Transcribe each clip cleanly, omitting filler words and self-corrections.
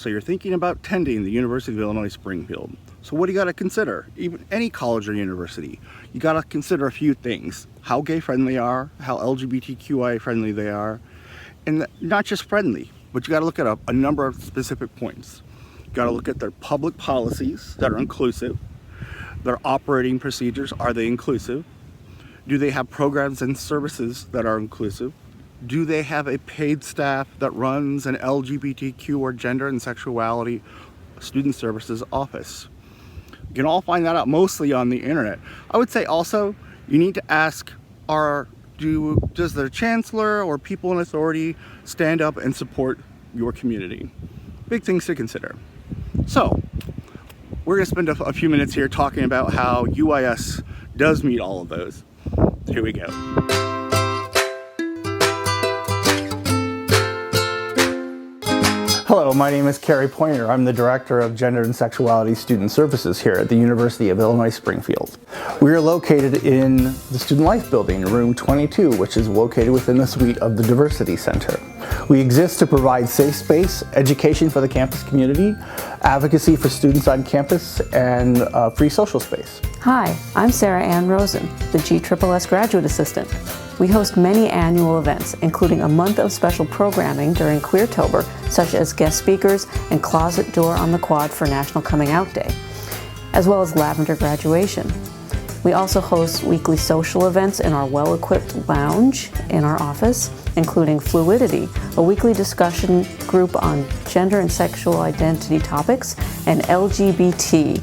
So you're thinking about attending the University of Illinois Springfield. So what do you got to consider? Even any college or university, you got to consider a few things: how gay friendly they are, how LGBTQIA friendly they are, and not just friendly, but you got to look at a number of specific points. You got to look at their public policies that are inclusive, their operating procedures, are they inclusive? Do they have programs and services that are inclusive? Do they have a paid staff that runs an LGBTQ or gender and sexuality student services office? You can all find that out mostly on the internet. I would say also you need to ask, does their chancellor or people in authority stand up and support your community? Big things to consider. So we're going to spend a few minutes here talking about how UIS does meet all of those. Here we go. Hello, my name is Carrie Pointer. I'm the Director of Gender and Sexuality Student Services here at the University of Illinois Springfield. We are located in the Student Life Building, room 22, which is located within the suite of the Diversity Center. We exist to provide safe space, education for the campus community, advocacy for students on campus, and free social space. Hi, I'm Sarah Ann Rosen, the GSSS Graduate Assistant. We host many annual events, including a month of special programming during Queertober, such as guest speakers and Closet Door on the Quad for National Coming Out Day, as well as Lavender Graduation. We also host weekly social events in our well-equipped lounge in our office, including Fluidity, a weekly discussion group on gender and sexual identity topics, and LGBT,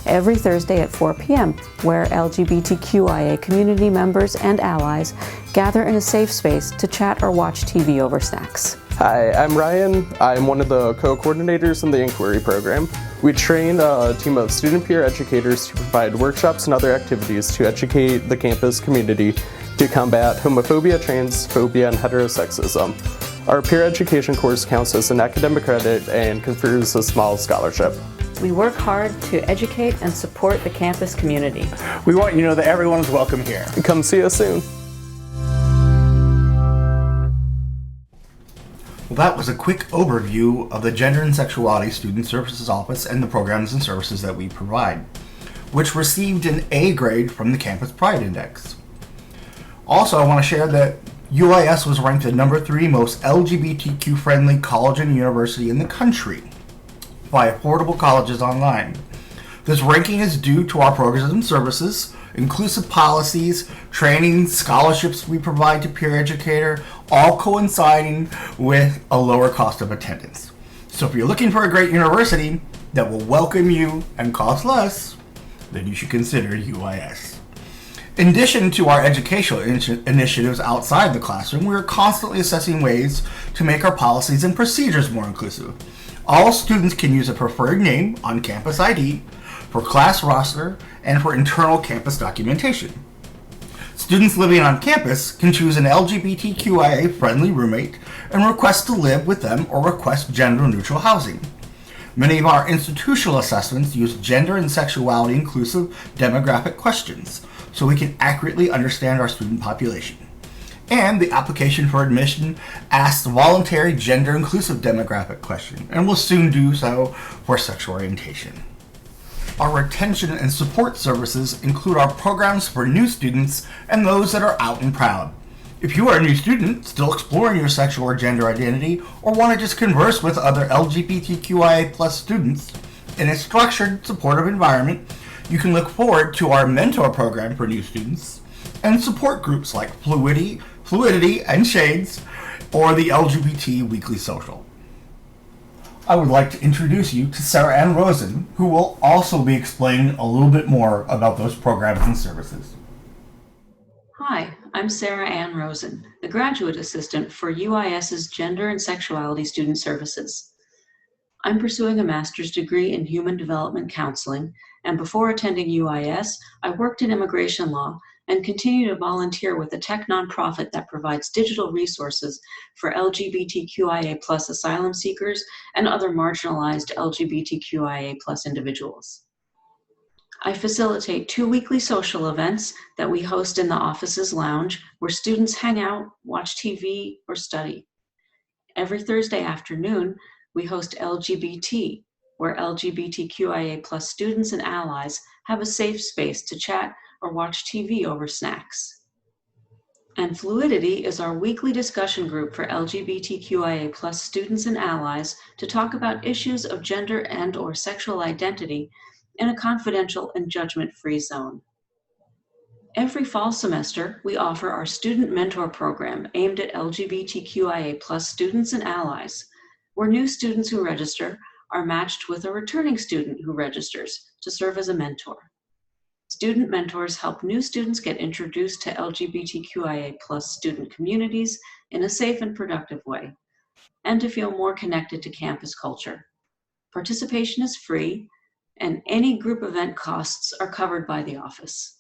every Thursday at 4 p.m., where LGBTQIA community members and allies gather in a safe space to chat or watch TV over snacks. Hi, I'm Ryan. I'm one of the co-coordinators in the Inquiry program. We train a team of student peer educators to provide workshops and other activities to educate the campus community to combat homophobia, transphobia, and heterosexism. Our peer education course counts as an academic credit and confers a small scholarship. We work hard to educate and support the campus community. We want you to know that everyone is welcome here. Come see us soon. Well, that was a quick overview of the Gender and Sexuality Student Services Office and the programs and services that we provide, which received an A grade from the Campus Pride Index. Also, I want to share that UIS was ranked the #3 most LGBTQ-friendly college and university in the country by Affordable Colleges Online. This ranking is due to our programs and services, inclusive policies, training, scholarships we provide to peer educator, all coinciding with a lower cost of attendance. So if you're looking for a great university that will welcome you and cost less, then you should consider UIS. In addition to our educational initiatives outside the classroom, we are constantly assessing ways to make our policies and procedures more inclusive. All students can use a preferred name on campus ID, for class roster, and for internal campus documentation. Students living on campus can choose an LGBTQIA friendly roommate and request to live with them or request gender neutral housing. Many of our institutional assessments use gender and sexuality inclusive demographic questions so we can accurately understand our student population. And the application for admission asks the voluntary gender inclusive demographic question, and will soon do so for sexual orientation. Our retention and support services include our programs for new students and those that are out and proud. If you are a new student still exploring your sexual or gender identity, or want to just converse with other LGBTQIA+ students in a structured, supportive environment, you can look forward to our mentor program for new students and support groups like Fluidity and Shades, or the LGBT Weekly Social. I would like to introduce you to Sarah Ann Rosen, who will also be explaining a little bit more about those programs and services. Hi, I'm Sarah Ann Rosen, the Graduate Assistant for UIS's Gender and Sexuality Student Services. I'm pursuing a master's degree in Human Development Counseling, and before attending UIS, I worked in immigration law and continue to volunteer with a tech nonprofit that provides digital resources for LGBTQIA+ asylum seekers and other marginalized LGBTQIA+ individuals. I facilitate 2 weekly social events that we host in the office's lounge where students hang out, watch TV, or study. Every Thursday afternoon, we host LGBT, where LGBTQIA+ students and allies have a safe space to chat or watch TV over snacks. And Fluidity is our weekly discussion group for LGBTQIA+ students and allies to talk about issues of gender and/or sexual identity in a confidential and judgment-free zone. Every fall semester, we offer our Student Mentor Program aimed at LGBTQIA+ students and allies, where new students who register are matched with a returning student who registers to serve as a mentor. Student mentors help new students get introduced to LGBTQIA+ student communities in a safe and productive way, and to feel more connected to campus culture. Participation is free, and any group event costs are covered by the office.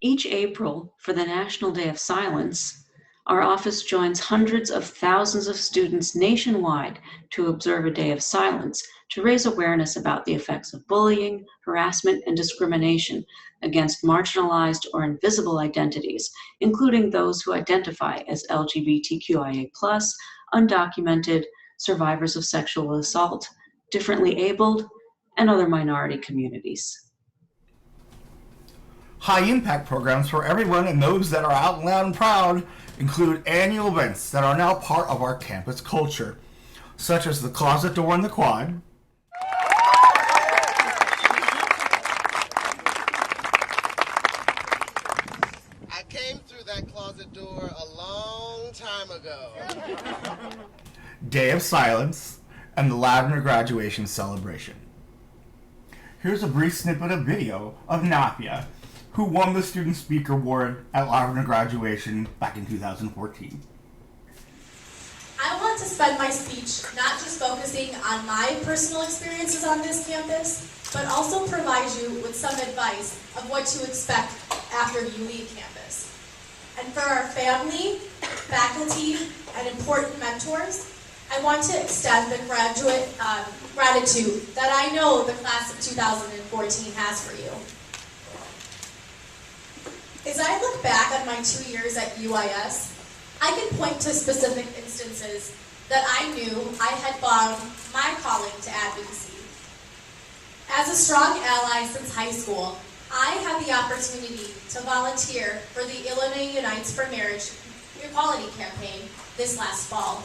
Each April, for the National Day of Silence, our office joins hundreds of thousands of students nationwide to observe a day of silence to raise awareness about the effects of bullying, harassment, and discrimination against marginalized or invisible identities, including those who identify as LGBTQIA+, undocumented, survivors of sexual assault, differently abled, and other minority communities. High-impact programs for everyone and those that are out loud and proud include annual events that are now part of our campus culture, such as the Closet Door in the Quad, I came through that closet door a long time ago. Day of Silence, and the Lavender Graduation Celebration. Here's a brief snippet of video of Napia, who won the Student Speaker Award at Lavender Graduation back in 2014. I want to spend my speech not just focusing on my personal experiences on this campus, but also provide you with some advice of what to expect after you leave campus. And for our family, faculty, and important mentors, I want to extend the graduate gratitude that I know the class of 2014 has for you. As I look back on my 2 years at UIS, I can point to specific instances that I knew I had found my calling to advocacy. As a strong ally since high school, I had the opportunity to volunteer for the Illinois Unites for Marriage Equality campaign this last fall.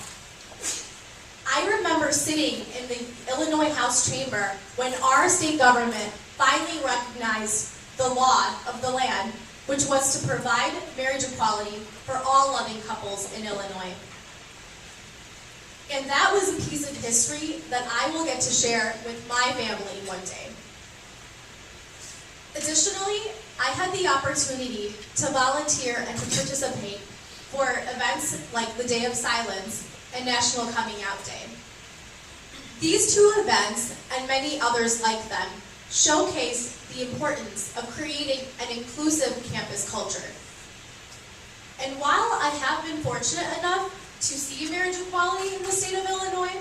I remember sitting in the Illinois House chamber when our state government finally recognized the law of the land, which was to provide marriage equality for all loving couples in Illinois. And that was a piece of history that I will get to share with my family one day. Additionally, I had the opportunity to volunteer and to participate for events like the Day of Silence and National Coming Out Day. These two events, and many others like them, showcase the importance of creating an inclusive campus culture. And while I have been fortunate enough to see marriage equality in the state of Illinois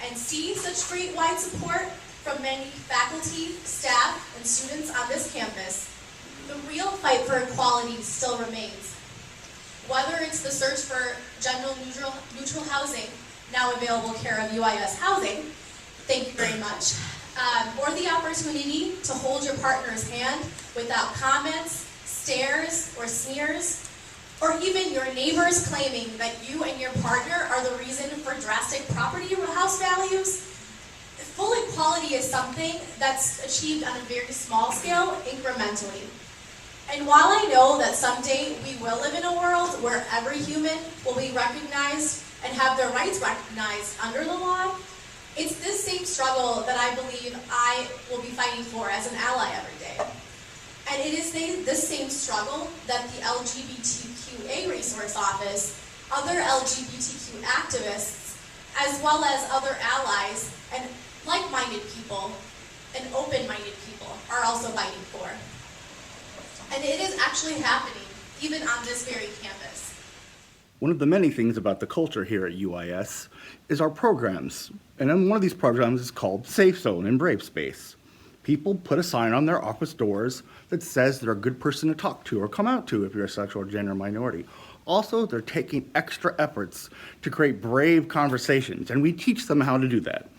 and see such great wide support from many faculty, staff, and students on this campus, the real fight for equality still remains. Whether it's the search for gender-neutral housing, now available care of UIS Housing, thank you very much, or the opportunity to hold your partner's hand without comments, stares, or sneers, or even your neighbors claiming that you and your partner are the reason for drastic property or house values. Full equality is something that's achieved on a very small scale, incrementally. And while I know that someday we will live in a world where every human will be recognized and have their rights recognized under the law, it's this same struggle that I believe I will be fighting for as an ally every day. And it is this same struggle that the LGBTQA Resource Office, other LGBTQ activists, as well as other allies and like-minded people and open-minded people are also fighting for. And it is actually happening, even on this very campus. One of the many things about the culture here at UIS is our programs. And then one of these programs is called Safe Zone and Brave Space. People put a sign on their office doors that says they're a good person to talk to or come out to if you're a sexual or gender minority. Also, they're taking extra efforts to create brave conversations, and we teach them how to do that.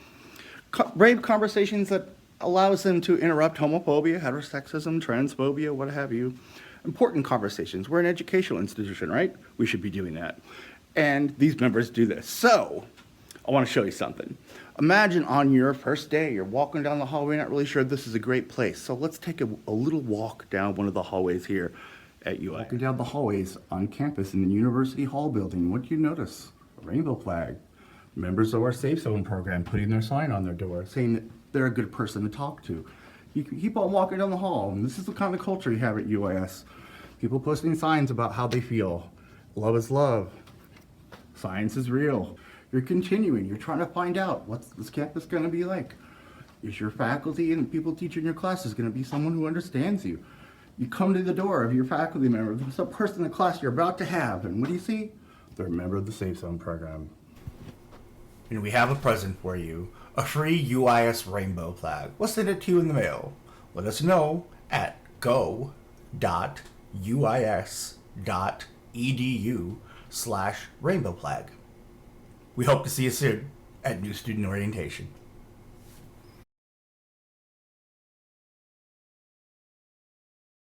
Brave conversations that allows them to interrupt homophobia, heterosexism, transphobia, what have you. Important conversations. We're an educational institution, right? We should be doing that. And these members do this. So, I want to show you something. Imagine on your first day, you're walking down the hallway, not really sure this is a great place. So let's take a little walk down one of the hallways here at UI. Walking down the hallways on campus in the University Hall building, what do you notice? A rainbow flag. Members of our Safe Zone program putting their sign on their door saying that they're a good person to talk to. You can keep on walking down the hall, and this is the kind of culture you have at UIS. People posting signs about how they feel. Love is love. Science is real. You're continuing. You're trying to find out what's this campus going to be like. Is your faculty and people teaching your classes going to be someone who understands you? You come to the door of your faculty member, there's a person in the class you're about to have, and what do you see? They're a member of the Safe Zone program. And we have a present for you, a free UIS rainbow flag. We'll send it to you in the mail. Let us know at go.uis.edu/rainbow flag. We hope to see you soon at New Student Orientation.